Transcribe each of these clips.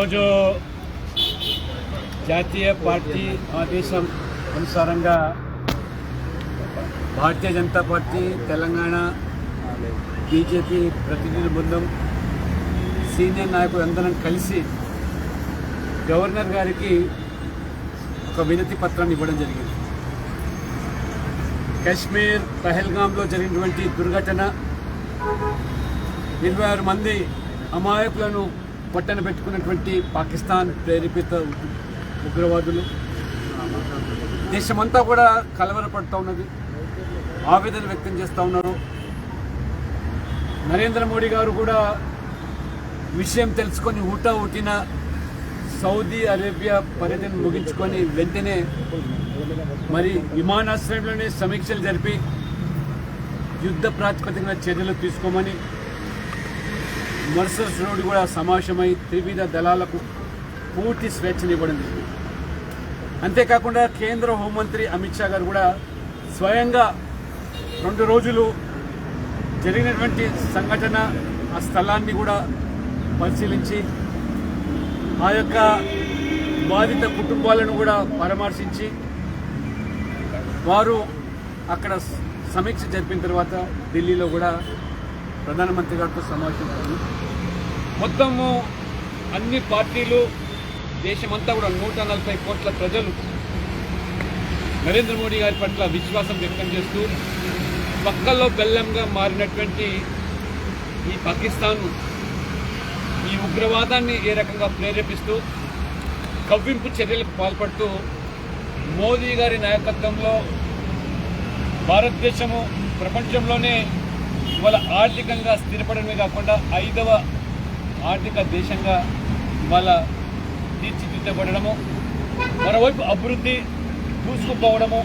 ఈరోజు జాతీయ పార్టీ ఆదేశం అనుసారంగా భారతీయ జనతా పార్టీ తెలంగాణ బీజేపీ ప్రతినిధి బృందం సీనియర్ నాయకులు అందరం కలిసి గవర్నర్ గారికి ఒక వినతి పత్రాన్ని ఇవ్వడం జరిగింది. కాశ్మీర్ పహల్గాంలో జరిగినటువంటి దుర్ఘటన 26 మంది అమాయకులను పట్టణ పెట్టుకున్నటువంటి పాకిస్తాన్ ప్రేరేపిత ఉగ్రవాదులు దేశమంతా కూడా కలవరపడుతూ ఉన్నది, ఆవేదన వ్యక్తం చేస్తూ ఉన్నారు. నరేంద్ర మోడీ గారు కూడా విషయం తెలుసుకొని ఊటిన సౌదీ అరేబియా పర్యటన ముగించుకొని వెంటనే మరి విమానాశ్రయంలోనే సమీక్షలు జరిపి యుద్ధ ప్రాతిపదికన చర్యలు తీసుకోమని మర్సర్స్ రోడ్డు కూడా సమావేశమై త్రివిధ దళాలకు పూర్తి స్వేచ్ఛనివ్వడం జరిగింది. అంతేకాకుండా కేంద్ర హోంమంత్రి అమిత్ షా గారు కూడా స్వయంగా 2 రోజులు జరిగినటువంటి సంఘటన ఆ స్థలాన్ని కూడా పరిశీలించి ఆ యొక్క బాధిత కుటుంబాలను కూడా పరామర్శించి వారు అక్కడ సమీక్ష జరిపిన తర్వాత ఢిల్లీలో కూడా ప్రధానమంత్రి గారితో సమావేశం. మొత్తము అన్ని పార్టీలు దేశమంతా కూడా 140 కోట్ల ప్రజలు నరేంద్ర మోడీ గారి పట్ల విశ్వాసం వ్యక్తం చేస్తూ పక్కల్లో బెల్లంగా మారినటువంటి ఈ పాకిస్తాన్ ఈ ఉగ్రవాదాన్ని ఏ రకంగా ప్రేరేపిస్తూ కవ్వింపు చర్యలకు పాల్పడుతూ మోదీ గారి నాయకత్వంలో భారతదేశము ప్రపంచంలోనే ఇవాళ ఆర్థికంగా స్థిరపడమే కాకుండా 5వ ఆర్థిక దేశంగా ఇవాళ తీర్చిదిద్దబడము, మరోవైపు అభివృద్ధి దూసుకుపోవడము,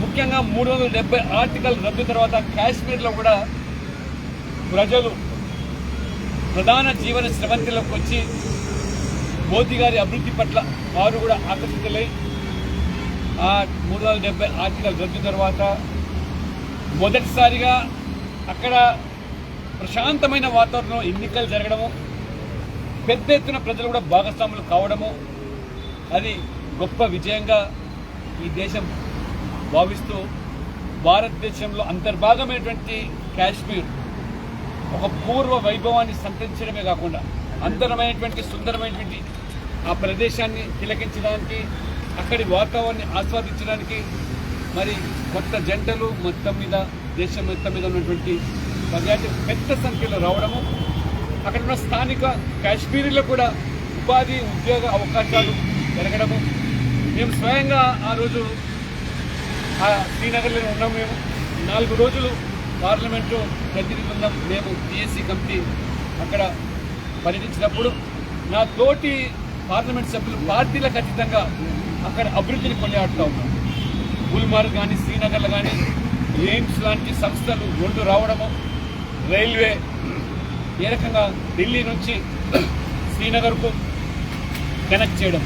ముఖ్యంగా 370 ఆర్టికల్ రద్దు తర్వాత కాశ్మీర్లో కూడా ప్రజలు ప్రధాన జీవన స్రవంతిలోకి వచ్చి మోదీ గారి అభివృద్ధి పట్ల వారు కూడా ఆకర్షితులై ఆ 370 ఆర్టికల్ రద్దు తర్వాత మొదటిసారిగా అక్కడ ప్రశాంతమైన వాతావరణంలో ఎన్నికలు జరగడము, పెద్ద ఎత్తున ప్రజలు కూడా భాగస్వాములు కావడము, అది గొప్ప విజయంగా ఈ దేశం భావిస్తూ భారతదేశంలో అంతర్భాగమైనటువంటి కాశ్మీర్ ఒక పూర్వ వైభవాన్ని సంతరించడమే కాకుండా అందరమైనటువంటి సుందరమైనటువంటి ఆ ప్రదేశాన్ని తిలకించడానికి, అక్కడి వాతావరణాన్ని ఆస్వాదించడానికి మరి కొత్త జంటలు మొత్తం మీద దేశం మొత్తం మీద ఉన్నటువంటి పర్యాటకులు పెద్ద సంఖ్యలో రావడము, అక్కడ ఉన్న స్థానిక కాశ్మీరీలో కూడా ఉపాధి ఉద్యోగ అవకాశాలు పెరగడము. మేము స్వయంగా ఆ రోజు ఆ శ్రీనగర్లో ఉన్నాం. మేము 4 రోజులు పార్లమెంటు ప్రతినిధి బృందం మేము టీఎస్సీ కమిటీ అక్కడ పర్యటించినప్పుడు నా తోటి పార్లమెంట్ సభ్యులు పార్టీలకు ఖచ్చితంగా అక్కడ అభివృద్ధిని కొనియాడుతూ ఉన్నాం. గుల్మార్గ్ కానీ శ్రీనగర్లో కానీ ఎయిమ్స్ లాంటి సంస్థలు 2 రావడము, రైల్వే ఏ రకంగా ఢిల్లీ నుంచి శ్రీనగర్కు కనెక్ట్ చేయడం,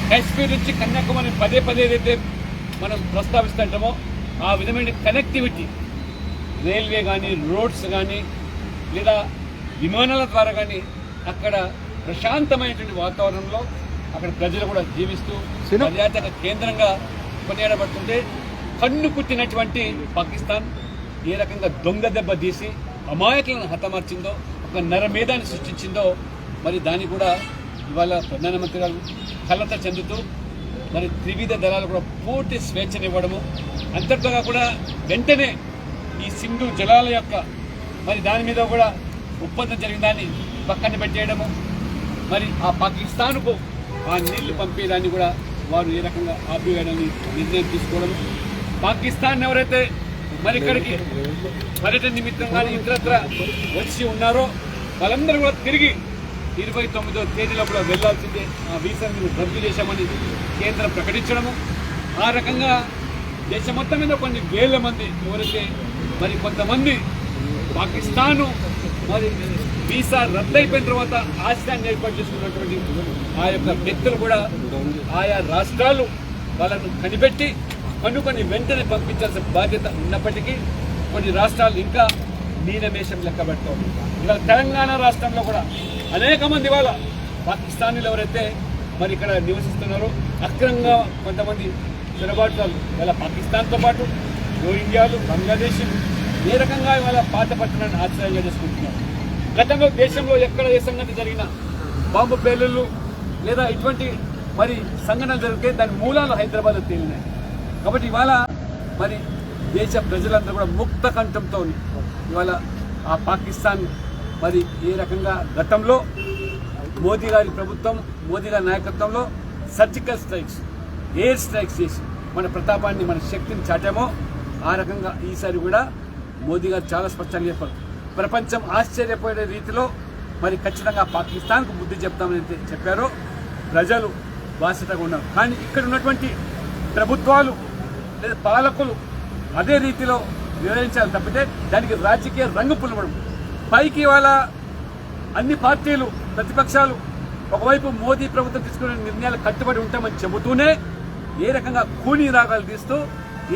కాశ్మీర్ నుంచి కన్యాకుమారి పదే ఏదైతే మనం ప్రస్తావిస్తుంటామో ఆ విధమైన కనెక్టివిటీ రైల్వే కానీ రోడ్స్ కానీ లేదా విమానాల ద్వారా కానీ అక్కడ ప్రశాంతమైనటువంటి వాతావరణంలో అక్కడ ప్రజలు కూడా జీవిస్తూ పర్యాటక కేంద్రంగా కొనియాడబడుతుంటే కన్ను కుట్టినటువంటి పాకిస్తాన్ ఏ రకంగా దొంగ దెబ్బ తీసి అమాయకులను హతమార్చిందో, ఒక నరమేధాన్ని సృష్టించిందో మరి దాన్ని కూడా ఇవాళ ప్రధానమంత్రి గారు కలత చెందుతూ మరి త్రివిధ దళాలు కూడా పూర్తి స్వేచ్ఛనివ్వడము, అంతటితో కూడా వెంటనే ఈ సింధు జలాల యొక్క మరి దాని మీద కూడా ఒప్పందం జరిగిన దాన్ని పక్కన పెట్టేయడము, మరి ఆ పాకిస్తాన్కు ఆ నీళ్లు పంపేదాన్ని కూడా వారు ఏ రకంగా ఆపివేయడానికి నిర్ణయం తీసుకోవడం, పాకిస్తాన్ ఎవరైతే మరి ఇక్కడికి పర్యటన నిమిత్తం కానీ ఇతరత్ర వచ్చి ఉన్నారో వాళ్ళందరూ కూడా తిరిగి 29వ తేదీలో కూడా వెళ్లాల్సిందే, ఆ వీసాను రద్దు చేశామని కేంద్రం ప్రకటించడము. ఆ రకంగా దేశం మొత్తం మీద కొన్ని వేల మంది ఎవరైతే మరి కొంతమంది పాకిస్తాను మరి వీసా రద్దయిపోయిన తర్వాత ఆశ్రయాన్ని ఏర్పాటు చేసుకున్నటువంటి ఆ యొక్క వ్యక్తులు కూడా ఆయా రాష్ట్రాలు వాళ్ళను కనిపెట్టి కొన్ని వెంటనే పంపించాల్సిన బాధ్యత ఉన్నప్పటికీ కొన్ని రాష్ట్రాలు ఇంకా మీనమేషం లెక్క పెడతాం. ఇవాళ తెలంగాణ రాష్ట్రంలో కూడా అనేక మంది ఇవాళ పాకిస్తానీలు ఎవరైతే మరి ఇక్కడ నివసిస్తున్నారో అక్రమంగా కొంతమంది చొరబాటుదారులు ఇవాళ పాకిస్తాన్తో పాటు రోహింగ్యాలు, బంగ్లాదేశ్ ఏ రకంగా ఇవాళ పాత పట్టణాన్ని ఆశ్రయంగా చేసుకుంటున్నారు. గతంలో దేశంలో ఎక్కడ ఏ సంఘటన జరిగినా బాంబు పేలుళ్ళు లేదా ఇటువంటి మరి సంఘటనలు జరిగితే దాని మూలాలు హైదరాబాద్లో తేలినాయి. కాబట్టి ఇవాళ మరి దేశ ప్రజలందరూ కూడా ముక్త కంఠంతో ఇవాళ ఆ పాకిస్తాన్ మరి ఏ రకంగా గతంలో మోదీ గారి ప్రభుత్వం, మోదీ గారి నాయకత్వంలో సర్జికల్ స్ట్రైక్స్, ఎయిర్ స్ట్రైక్స్ చేసి మన ప్రతాపాన్ని, మన శక్తిని చాటామో ఆ రకంగా ఈసారి కూడా మోదీ గారు చాలా స్పష్టంగా చెప్పారు. ప్రపంచం ఆశ్చర్యపోయే రీతిలో మరి ఖచ్చితంగా పాకిస్తాన్కు బుద్ధి చెప్తామని చెప్పారో ప్రజలు బాధ్యతగా ఉన్నారు. కానీ ఇక్కడ ఉన్నటువంటి ప్రభుత్వాలు లేదా పాలకులు అదే రీతిలో వివరించాలి తప్పితే దానికి రాజకీయ రంగు పులవడం. పైకి ఇవాళ అన్ని పార్టీలు, ప్రతిపక్షాలు ఒకవైపు మోదీ ప్రభుత్వం తీసుకునే నిర్ణయాలు కట్టుబడి ఉంటామని చెబుతూనే ఏ రకంగా కూనీ రాగాలు తీస్తూ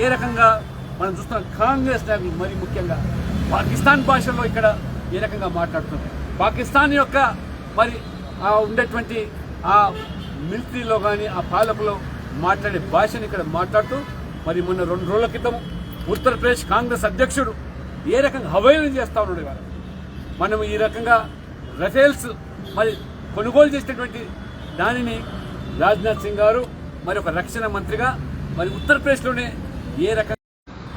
ఏ రకంగా మనం చూస్తున్నాం. కాంగ్రెస్ నాయకులు మరి ముఖ్యంగా పాకిస్తాన్ భాషలో ఇక్కడ ఏ రకంగా మాట్లాడుతున్నారు. పాకిస్తాన్ యొక్క మరి ఉండేటువంటి ఆ మిలిటరీలో కానీ ఆ పాలకులో మాట్లాడే భాషను ఇక్కడ మాట్లాడుతూ మరి మొన్న 2 రోజుల క్రితం ఉత్తరప్రదేశ్ కాంగ్రెస్ అధ్యక్షుడు ఏ రకంగా హవేళన చేస్తా ఉన్నాడు. ఇవాళ మనం ఈ రకంగా రఫేల్స్ మరి కొనుగోలు చేసినటువంటి దానిని రాజ్నాథ్ సింగ్ గారు మరి ఒక రక్షణ మంత్రిగా మరి ఉత్తరప్రదేశ్లోనే ఏ రకంగా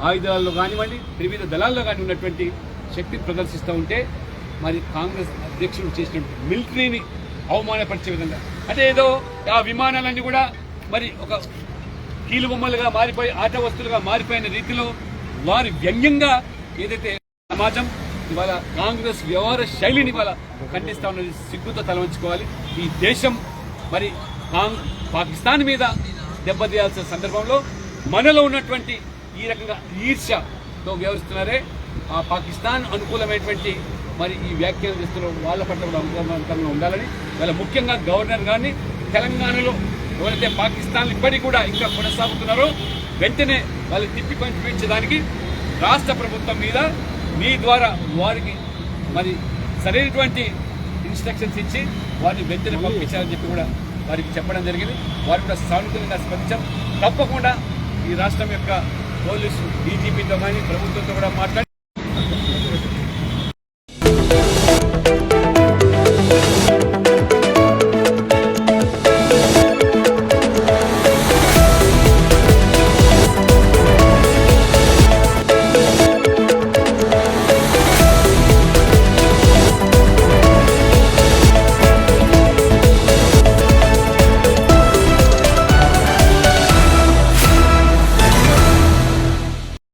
ఆయుధాల్లో కానివ్వండి, త్రివిధ దళాల్లో కానీ ఉన్నటువంటి శక్తి ప్రదర్శిస్తూ ఉంటే మరి కాంగ్రెస్ అధ్యక్షుడు చేసినటువంటి మిలిటరీని అవమానపరిచే విధంగా, అంటే ఏదో ఆ విమానాలన్నీ కూడా మరి ఒక కీలుబొమ్మలుగా మారిపోయి ఆట వస్తువులుగా మారిపోయిన రీతిలో వారి వ్యంగ్యంగా ఏదైతే సమాజం ఇవాళ కాంగ్రెస్ వ్యవహార శైలిని ఇవాళ ఖండిస్తా ఉన్నది. సిగ్గుతో తలవంచుకోవాలి. ఈ దేశం మరి పాకిస్తాన్ మీద దెబ్బతీయాల్సిన సందర్భంలో మనలో ఉన్నటువంటి ఈ రకంగా ఈర్ష్యతో వ్యవహరిస్తున్నారే ఆ పాకిస్తాన్ అనుకూలమైనటువంటి మరి ఈ వ్యాఖ్యలు చేస్తున్న వాళ్ళ పట్ల కూడా అనుకూలంగా ఉండాలని వాళ్ళ ముఖ్యంగా గవర్నర్ గారిని తెలంగాణలో ఎవరైతే పాకిస్తాన్ ఇప్పటికీ కూడా ఇంకా కొనసాగుతున్నారో వెంటనే వాళ్ళు తిప్పికొని చూపించడానికి రాష్ట్ర ప్రభుత్వం మీద మీ ద్వారా వారికి మరి సరైనటువంటి ఇన్స్ట్రక్షన్స్ ఇచ్చి వారిని వెంటనే పంపించాలని చెప్పి కూడా వారికి చెప్పడం జరిగింది. వారు కూడా సానుకూలంగా స్పందించాం. తప్పకుండా ఈ రాష్ట్రం యొక్క పోలీసు డీజీపీతో కానీ ప్రభుత్వంతో కూడా మాట్లాడి